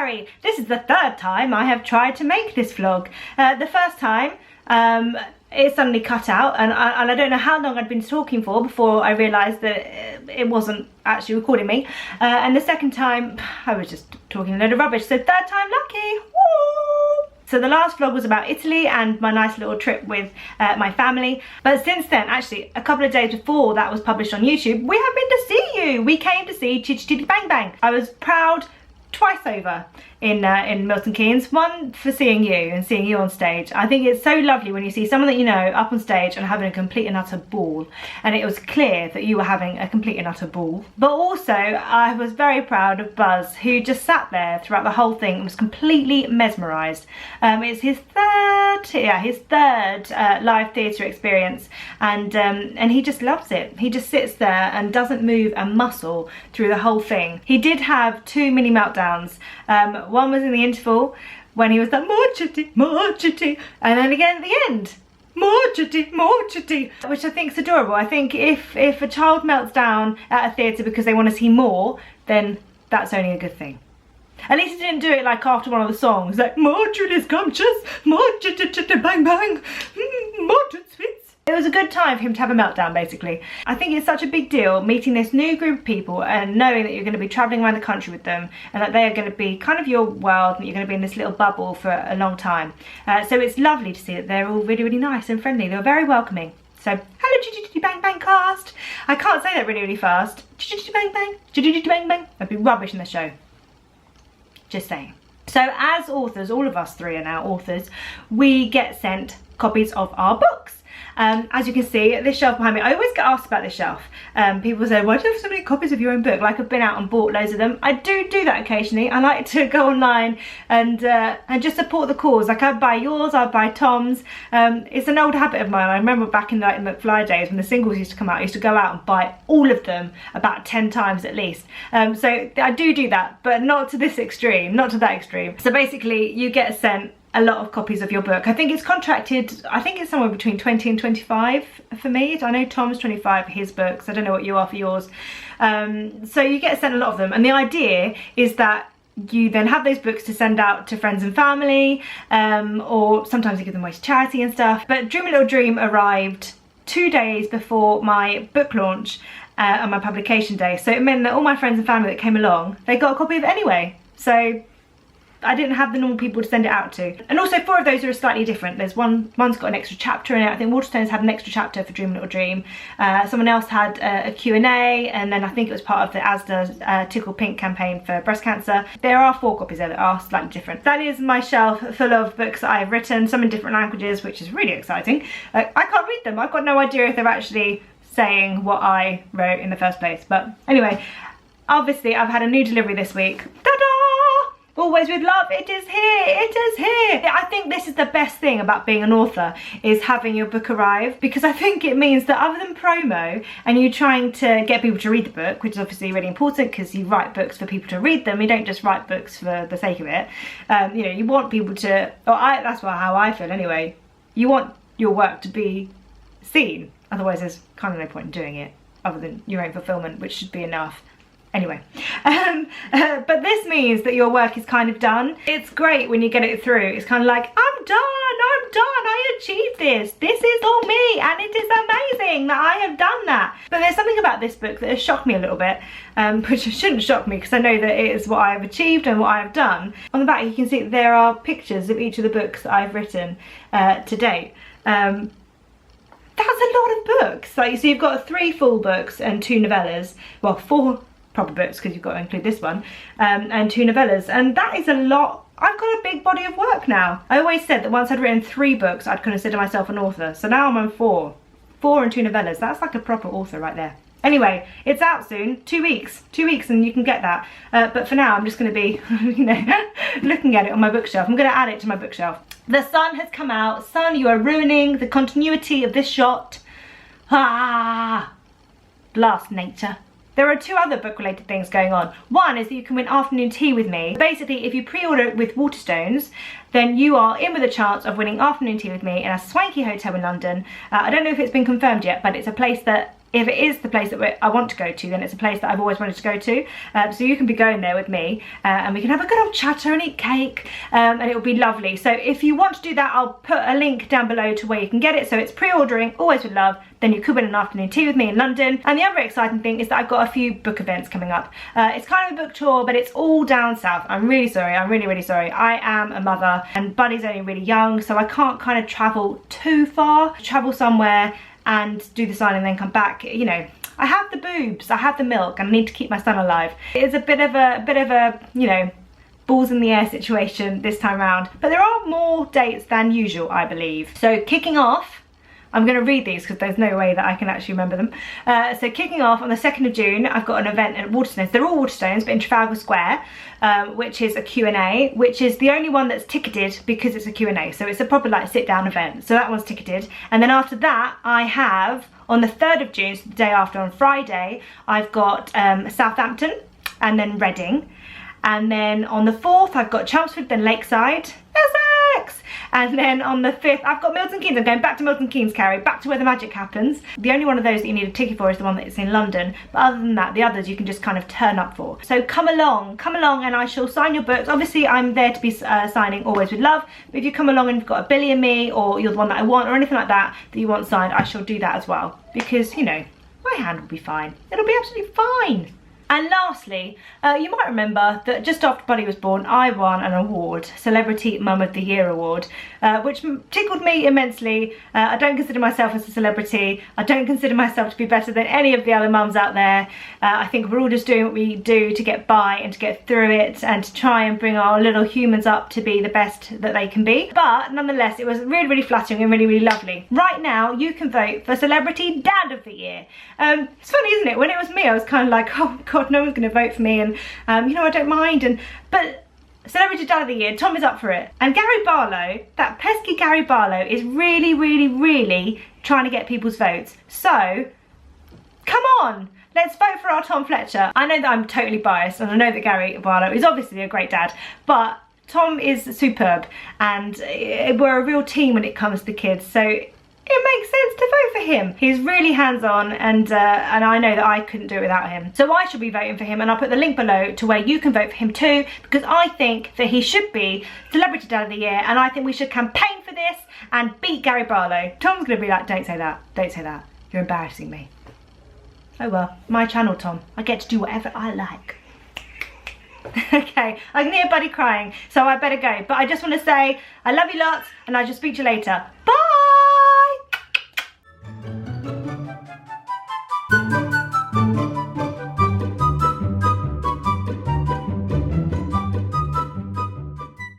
Carrie. This is the third time I have tried to make this vlog. The first time it suddenly cut out, and I don't know how long I'd been talking for before I realised that it wasn't actually recording me. And the second time I was just talking a load of rubbish, so third time lucky. Woo! So the last vlog was about Italy and my nice little trip with my family. But since then, actually a couple of days before that was published on YouTube, we have been to see you. We came to see Chitty Chitty Bang Bang. I was proud twice over in Milton Keynes. One for seeing you and seeing you on stage. I think it's so lovely when you see someone that you know up on stage and having a complete and utter ball, and it was clear that you were having a complete and utter ball. But also I was very proud of Buzz, who just sat there throughout the whole thing and was completely mesmerised. It's his third live theatre experience, and he just loves it. He just sits there and doesn't move a muscle through the whole thing. He did have 2 mini meltdowns. One was in the interval when he was like, more chitty, and then again at the end, more chitty, which I think is adorable. I think if a child melts down at a theatre because they want to see more, then that's only a good thing. At least he didn't do it like after one of the songs, like more chitty scrumptious, more chitty bang bang, more sweets. It was a good time for him to have a meltdown, basically. I think it's such a big deal meeting this new group of people and knowing that you're going to be travelling around the country with them, and that they are going to be kind of your world, and you're going to be in this little bubble for a long time. So it's lovely to see that they're all really, really nice and friendly. They were very welcoming. So, hello Chitty Chitty Bang Bang cast. I can't say that really, really fast. Chitty Chitty Bang Bang, Chitty Chitty Bang Bang. That'd be rubbish in the show. Just saying. So as authors, all of us three are now authors, we get sent copies of our books. As you can see, this shelf behind me, I always get asked about this shelf. People say, why do you have so many copies of your own book? Like, I've been out and bought loads of them. I do that occasionally. I like to go online and just support the cause. Like, I buy yours, I buy Tom's. It's an old habit of mine. I remember back in like McFly days when the singles used to come out, I used to go out and buy all of them about 10 times at least. So I do that, but not to this extreme, not to that extreme. So basically, you get sent a lot of copies of your book. I think it's contracted, I think it's somewhere between 20 and 25 for me. I know Tom's 25 for his books. I don't know what you are for yours. So you get sent a lot of them, and the idea is that you then have those books to send out to friends and family, or sometimes you give them away to charity and stuff. But Dream a Little Dream arrived 2 days before my book launch and my publication day, so it meant that all my friends and family that came along, they got a copy of it anyway. So I didn't have the normal people to send it out to. And also 4 of those are slightly different. There's one's got an extra chapter in it. I think Waterstones had an extra chapter for Dream a Little Dream. Someone else had a Q&A, and then I think it was part of the Asda Tickle Pink campaign for breast cancer. There are 4 copies there that are slightly different. That is my shelf full of books that I have written, some in different languages, which is really exciting. I can't read them. I've got no idea if they're actually saying what I wrote in the first place. But anyway, obviously I've had a new delivery this week. Ta-da! Always with love, it is here, it is here. I think this is the best thing about being an author, is having your book arrive, because I think it means that other than promo and you trying to get people to read the book, which is obviously really important because you write books for people to read them, you don't just write books for the sake of it. You know, you want people to, that's how I feel anyway, you want your work to be seen, otherwise there's kind of no point in doing it other than your own fulfillment, which should be enough. Anyway, but this means that your work is kind of done. It's great when you get it through. It's kind of like, I'm done, I achieved this. This is all me, and it is amazing that I have done that. But there's something about this book that has shocked me a little bit, which shouldn't shock me because I know that it is what I have achieved and what I have done. On the back you can see that there are pictures of each of the books that I've written to date. That's a lot of books. Like, so you've got 3 full books and 2 novellas. Well, 4 proper books because you've got to include this one, and 2 novellas, and that is a lot. I've got a big body of work now. I always said that once I'd written 3 books I'd consider myself an author, so now I'm on 4 and 2 novellas. That's like a proper author right there. Anyway, it's out soon, 2 weeks and you can get that, but for now I'm just going to be you know, looking at it on my bookshelf. I'm going to add it to my bookshelf. The sun has come out. Sun, you are ruining the continuity of this shot. Blast nature. There are 2 other book-related things going on. One is that you can win afternoon tea with me. Basically, if you pre-order with Waterstones, then you are in with a chance of winning afternoon tea with me in a swanky hotel in London. I don't know if it's been confirmed yet, but it's a place that if it is the place that I want to go to, then it's a place that I've always wanted to go to. So you can be going there with me and we can have a good old chatter and eat cake and it will be lovely. So if you want to do that, I'll put a link down below to where you can get it. So it's pre-ordering, always with love. Then you could win an afternoon tea with me in London. And the other exciting thing is that I've got a few book events coming up. It's kind of a book tour, but it's all down south. I'm really sorry, I'm really, really sorry. I am a mother and Buddy's only really young, so I can't kind of travel too far. Travel somewhere and do the signing and then come back, you know. I have the boobs, I have the milk, and I need to keep my son alive. It's a bit of a, you know, balls in the air situation this time around. But there are more dates than usual, I believe. So kicking off, I'm going to read these because there's no way that I can actually remember them. So kicking off on the 2nd of June, I've got an event at Waterstones. They're all Waterstones, but in Trafalgar Square, which is a Q&A, which is the only one that's ticketed because it's a Q&A. So it's a proper like sit-down event. So that one's ticketed. And then after that, I have, on the 3rd of June, so the day after, on Friday, I've got Southampton and then Reading. And then on the 4th, I've got Chelmsford, then Lakeside, Essex. And then on the 5th, I've got Milton Keynes. I'm going back to Milton Keynes, Carrie, back to where the magic happens. The only one of those that you need a ticket for is the one that's in London. But other than that, the others you can just kind of turn up for. So come along and I shall sign your books. Obviously, I'm there to be signing always with love. But if you come along and you've got a Billy and me, or you're the one that I want, or anything like that, that you want signed, I shall do that as well. Because, you know, my hand will be fine. It'll be absolutely fine. And lastly, you might remember that just after Buddy was born, I won an award, Celebrity Mum of the Year award, which tickled me immensely. I don't consider myself as a celebrity. I don't consider myself to be better than any of the other mums out there. I think we're all just doing what we do to get by and to get through it and to try and bring our little humans up to be the best that they can be. But nonetheless, it was really, really flattering and really, really lovely. Right now, you can vote for Celebrity Dad of the Year. It's funny, isn't it? When it was me, I was kind of like, oh God, no one's going to vote for me, and you know, I don't mind. But Celebrity Dad of the Year, Tom is up for it. And Gary Barlow, that pesky Gary Barlow, is really, really, really trying to get people's votes. So, come on, let's vote for our Tom Fletcher. I know that I'm totally biased, and I know that Gary Barlow is obviously a great dad, but Tom is superb, and we're a real team when it comes to kids. So it makes sense to vote for him. He's really hands-on, and I know that I couldn't do it without him. So I shall be voting for him, and I'll put the link below to where you can vote for him too, because I think that he should be Celebrity Dad of the Year, and I think we should campaign for this and beat Gary Barlow. Tom's gonna be like, don't say that, don't say that. You're embarrassing me. Oh well, my channel, Tom. I get to do whatever I like. Okay, I can hear Buddy crying, so I better go. But I just want to say, I love you lots, and I'll just speak to you later. Bye!